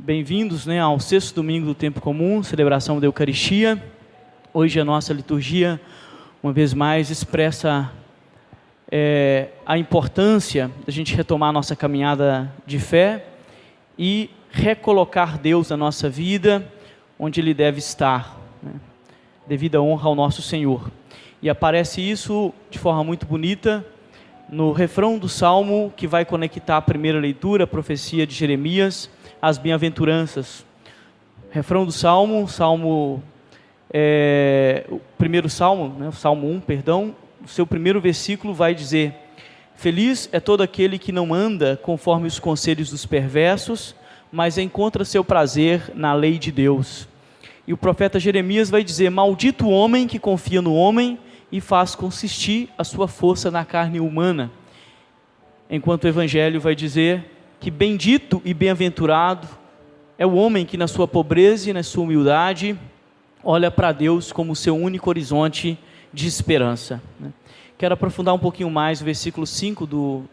Bem-vindos, ao sexto domingo do Tempo Comum, celebração da Eucaristia. Hoje a nossa liturgia, uma vez mais, expressa a importância da gente retomar a nossa caminhada de fé e recolocar Deus na nossa vida, onde Ele deve estar, devido à honra ao nosso Senhor. E aparece isso de forma muito bonita no refrão do Salmo, que vai conectar a primeira leitura, a profecia de Jeremias, as bem-aventuranças. Refrão do Salmo, o primeiro Salmo, o Salmo 1, perdão, o seu primeiro versículo vai dizer: feliz é todo aquele que não anda conforme os conselhos dos perversos, mas encontra seu prazer na lei de Deus. E o profeta Jeremias vai dizer: maldito o homem que confia no homem e faz consistir a sua força na carne humana. Enquanto o Evangelho vai dizer que bendito e bem-aventurado é o homem que na sua pobreza e na sua humildade olha para Deus como seu único horizonte de esperança. Quero aprofundar um pouquinho mais o versículo 5 do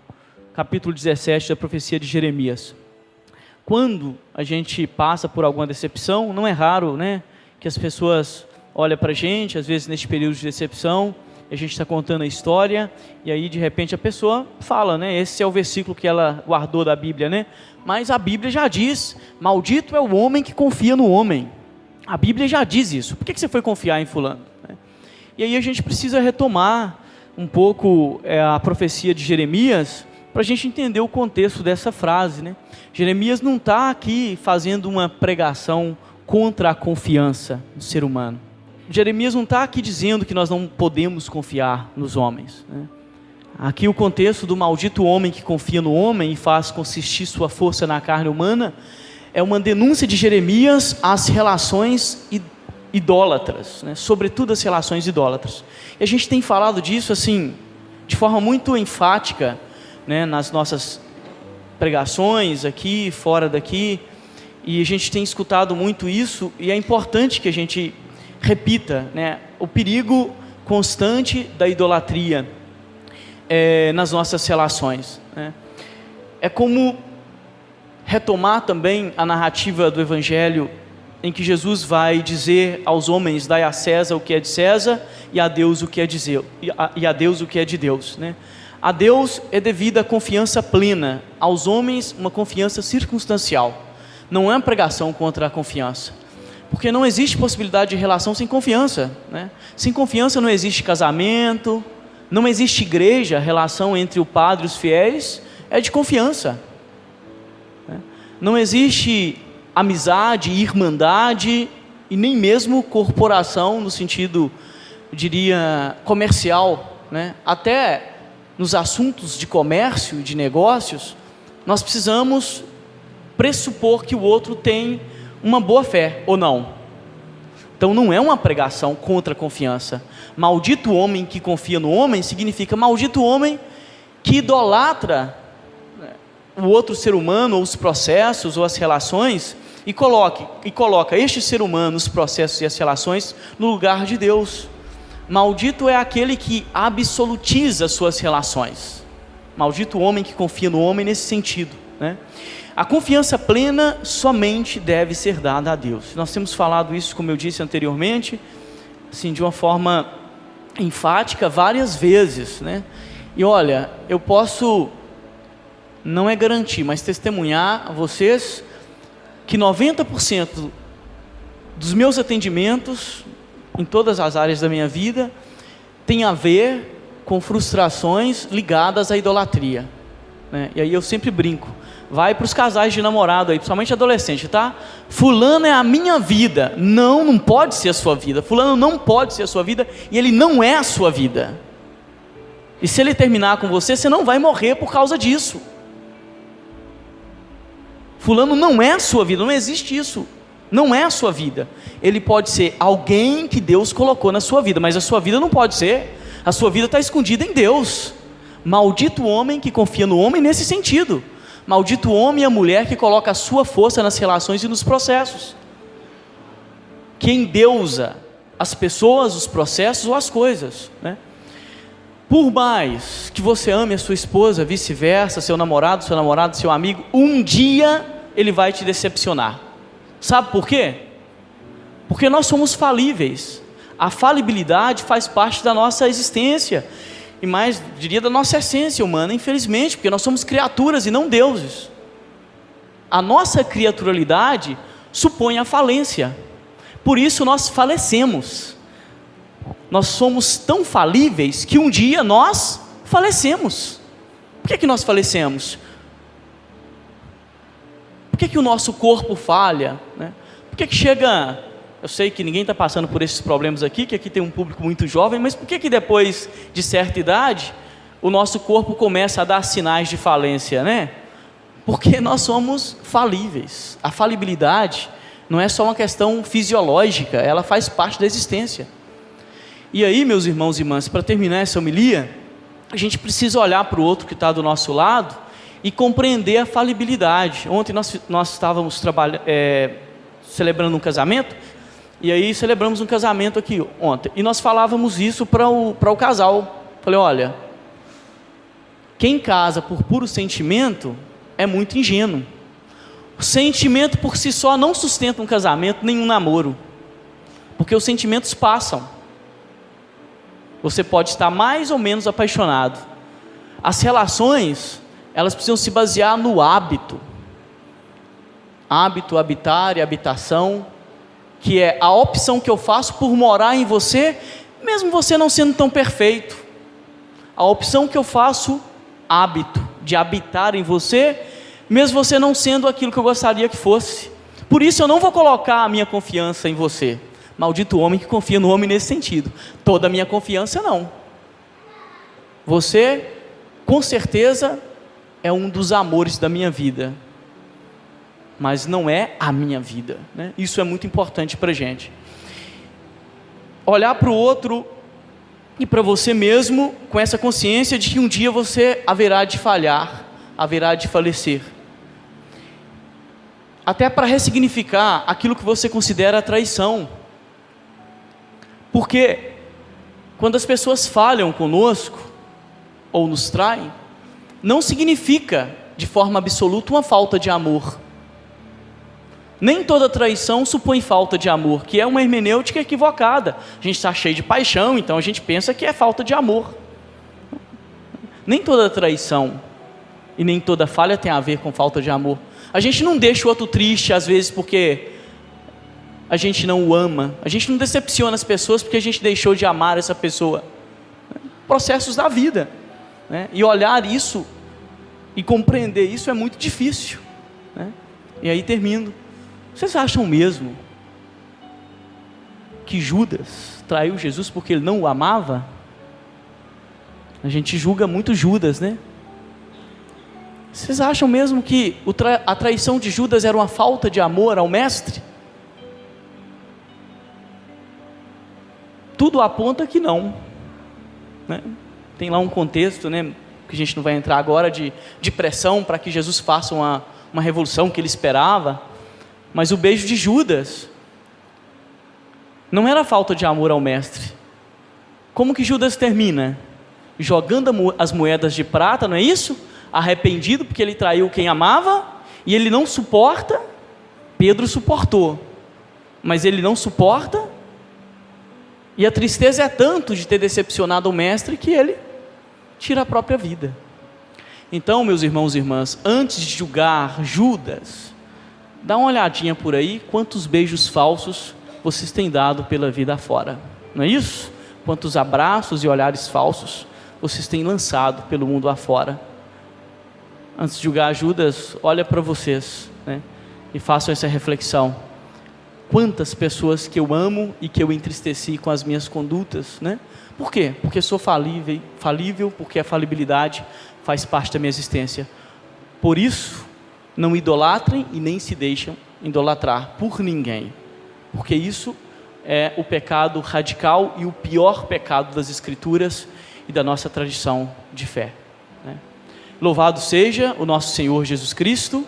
capítulo 17 da profecia de Jeremias. Quando a gente passa por alguma decepção, não é raro, que as pessoas olham para a gente, às vezes neste período de decepção, a gente está contando a história, e aí de repente a pessoa fala, esse é o versículo que ela guardou da Bíblia, mas a Bíblia já diz, maldito é o homem que confia no homem. A Bíblia já diz isso, por que você foi confiar em fulano? E aí a gente precisa retomar um pouco a profecia de Jeremias, para a gente entender o contexto dessa frase. Jeremias não está aqui fazendo uma pregação contra a confiança do ser humano. Jeremias não está aqui dizendo que nós não podemos confiar nos homens. Aqui o contexto do maldito homem que confia no homem e faz consistir sua força na carne humana é uma denúncia de Jeremias às relações idólatras, sobretudo as relações idólatras. E a gente tem falado disso assim, de forma muito enfática, nas nossas pregações aqui, fora daqui, e a gente tem escutado muito isso, e é importante que a gente repita, o perigo constante da idolatria nas nossas relações. É como retomar também a narrativa do Evangelho, em que Jesus vai dizer aos homens: dai a César o que é de César, e a Deus o que é de Deus. A Deus é devida a confiança plena, aos homens uma confiança circunstancial. Não é uma pregação contra a confiança, porque não existe possibilidade de relação sem confiança. Sem confiança não existe casamento, não existe igreja. A relação entre o padre e os fiéis é de confiança. Não existe amizade, irmandade e nem mesmo corporação no sentido, eu diria, comercial. Até nos assuntos de comércio e de negócios, nós precisamos pressupor que o outro tem uma boa fé, ou não. Então não é uma pregação contra a confiança. Maldito o homem que confia no homem significa maldito o homem que idolatra o outro ser humano, ou os processos, ou as relações, e coloca este ser humano, os processos e as relações, no lugar de Deus. Maldito é aquele que absolutiza suas relações. Maldito o homem que confia no homem nesse sentido. A confiança plena somente deve ser dada a Deus. Nós temos falado isso, como eu disse anteriormente, assim, de uma forma enfática várias vezes. E olha, eu posso, não é garantir, mas testemunhar a vocês que 90% dos meus atendimentos em todas as áreas da minha vida tem a ver com frustrações ligadas à idolatria. E aí eu sempre brinco, vai para os casais de namorado aí, principalmente adolescente, tá? Fulano é a minha vida. Não pode ser a sua vida. Fulano não pode ser a sua vida, e ele não é a sua vida. E se ele terminar com você, você não vai morrer por causa disso. Fulano não é a sua vida, não existe isso. Não é a sua vida. Ele pode ser alguém que Deus colocou na sua vida, mas a sua vida não pode ser. A sua vida está escondida em Deus. Maldito o homem que confia no homem nesse sentido. Maldito o homem e a mulher que coloca a sua força nas relações e nos processos, que endeusa as pessoas, os processos ou as coisas. Por mais que você ame a sua esposa, vice-versa, seu namorado, seu amigo, um dia ele vai te decepcionar. Sabe por quê? Porque nós somos falíveis. A falibilidade faz parte da nossa existência, e mais, diria, da nossa essência humana, infelizmente, porque nós somos criaturas e não deuses. A nossa criaturalidade supõe a falência, por isso nós falecemos. Nós somos tão falíveis que um dia nós falecemos. Por que nós falecemos? Por que o nosso corpo falha, né? Por que chega... Eu sei que ninguém está passando por esses problemas aqui, que aqui tem um público muito jovem, mas por que depois de certa idade, o nosso corpo começa a dar sinais de falência, né? Porque nós somos falíveis. A falibilidade não é só uma questão fisiológica, ela faz parte da existência. E aí, meus irmãos e irmãs, para terminar essa homilia, a gente precisa olhar para o outro que está do nosso lado e compreender a falibilidade. Ontem nós estávamos celebrando um casamento, e aí celebramos um casamento aqui ontem, e nós falávamos isso para o casal. Falei, olha, quem casa por puro sentimento é muito ingênuo. O sentimento por si só não sustenta um casamento, nem um namoro, porque os sentimentos passam. Você pode estar mais ou menos apaixonado. As relações, elas precisam se basear no hábito. Hábito, habitar e habitação, que é a opção que eu faço por morar em você, mesmo você não sendo tão perfeito. A opção que eu faço, hábito, de habitar em você, mesmo você não sendo aquilo que eu gostaria que fosse. Por isso eu não vou colocar a minha confiança em você. Maldito homem que confia no homem nesse sentido. Toda a minha confiança não. Você, com certeza, é um dos amores da minha vida, mas não é a minha vida, né? Isso é muito importante para a gente. Olhar para o outro e para você mesmo com essa consciência de que um dia você haverá de falhar, haverá de falecer. Até para ressignificar aquilo que você considera traição. Porque quando as pessoas falham conosco ou nos traem, não significa de forma absoluta uma falta de amor. Nem toda traição supõe falta de amor, que é uma hermenêutica equivocada. A gente está cheio de paixão, então a gente pensa que é falta de amor. Nem toda traição e nem toda falha tem a ver com falta de amor. A gente não deixa o outro triste às vezes porque a gente não o ama. A gente não decepciona as pessoas porque a gente deixou de amar essa pessoa. Processos da vida, né? E olhar isso e compreender isso é muito difícil, né? E aí termino. Vocês acham mesmo que Judas traiu Jesus porque ele não o amava? A gente julga muito Judas, né? Vocês acham mesmo que a traição de Judas era uma falta de amor ao mestre? Tudo aponta que não, né? Tem lá um contexto, né, que a gente não vai entrar agora, de pressão para que Jesus faça uma revolução que ele esperava. Mas o beijo de Judas não era falta de amor ao mestre. Como que Judas termina? Jogando as moedas de prata, não é isso? Arrependido porque ele traiu quem amava, e ele não suporta. Pedro suportou, mas ele não suporta, e a tristeza é tanto de ter decepcionado o mestre, que ele tira a própria vida. Então, meus irmãos e irmãs, antes de julgar Judas, dá uma olhadinha por aí, quantos beijos falsos vocês têm dado pela vida afora, não é isso? Quantos abraços e olhares falsos vocês têm lançado pelo mundo afora. Antes de julgar Judas, olha para vocês, né, e façam essa reflexão. Quantas pessoas que eu amo e que eu entristeci com as minhas condutas, né? Por quê? Porque sou falível, porque a falibilidade faz parte da minha existência. Por isso, não idolatrem e nem se deixam idolatrar por ninguém, porque isso é o pecado radical e o pior pecado das Escrituras e da nossa tradição de fé, né? Louvado seja o nosso Senhor Jesus Cristo.